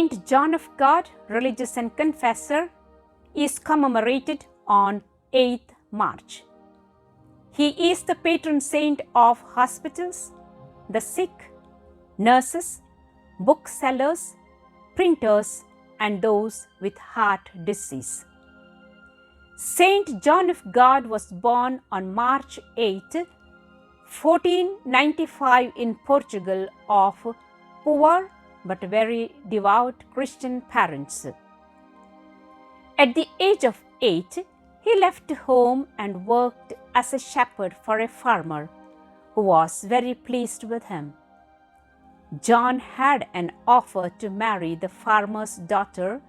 Saint John of God, religious and confessor, is commemorated on 8th March. He is the patron saint of hospitals, the sick, nurses, booksellers, printers, and those with heart disease. Saint John of God was born on March 8, 1495 in Portugal of poor but very devout Christian parents. At the age of 8, he left home and worked as a shepherd for a farmer who was very pleased with him. John had an offer to marry the farmer's daughter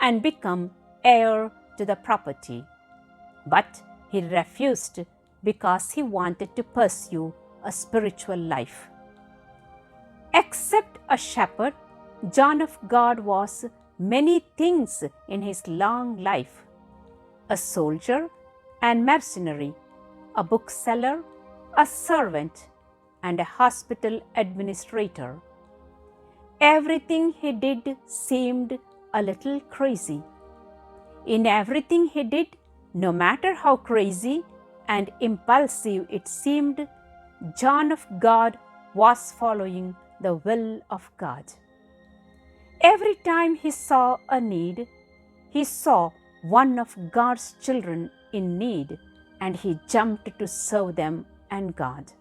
and become heir to the property, but he refused because he wanted to pursue a spiritual life. Except a shepherd, John of God was many things in his long life: a soldier and mercenary, a bookseller, a servant, and a hospital administrator. Everything he did seemed a little crazy. In everything he did, no matter how crazy and impulsive it seemed, John of God was following the will of God. Every time he saw a need, he saw one of God's children in need, and he jumped to serve them and God.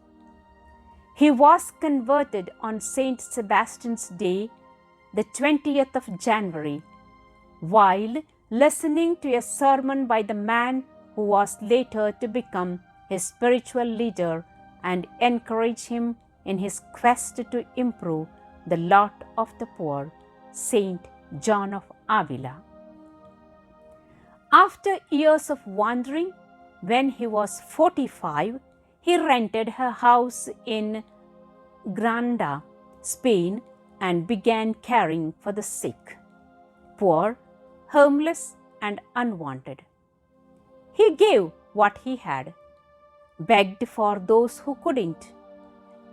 He was converted on Saint Sebastian's Day, the 20th of January, while listening to a sermon by the man who was later to become his spiritual leader and encourage him in his quest to improve the lot of the poor, Saint John of Avila. After years of wandering, when he was 45, he rented a house in Granada, Spain, and began caring for the sick, poor, homeless, and unwanted. He gave what he had, begged for those who couldn't,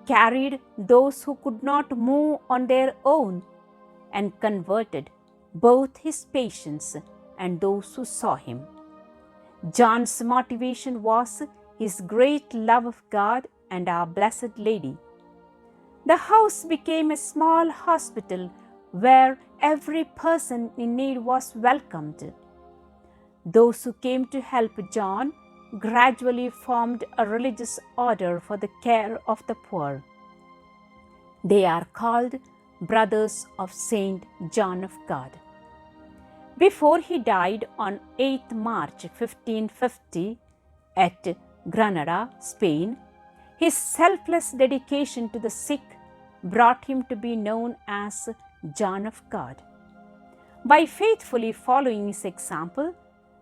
carried those who could not move on their own, and converted both his patients and those who saw him. John's motivation was his great love of God and our Blessed Lady. The house became a small hospital where every person in need was welcomed. Those who came to help John gradually formed a religious order for the care of the poor. They are called Brothers of Saint John of God. Before he died on 8th March 1550 at Granada, Spain, his selfless dedication to the sick brought him to be known as John of God. By faithfully following his example,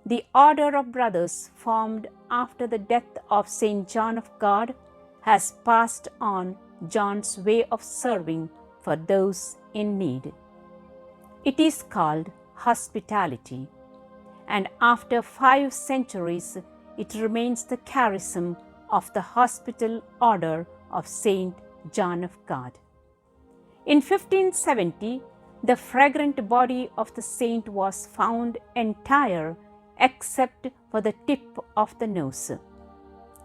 the order of brothers formed after the death of Saint John of God has passed on John's way of serving for those in need. It is called hospitality, and after 5 centuries, it remains the charism of the hospital order of Saint John of God. In 1570, the fragrant body of the saint was found entire except for the tip of the nose.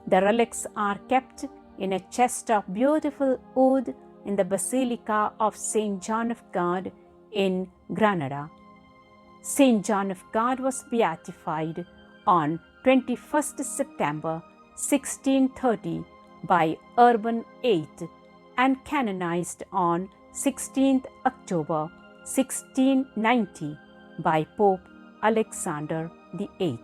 The relics are kept in a chest of beautiful wood in the Basilica of Saint John of God in Granada. Saint John of God was beatified on 21st September 1630 by Urban VIII and canonized on 16th October 1690 by Pope Alexander VIII.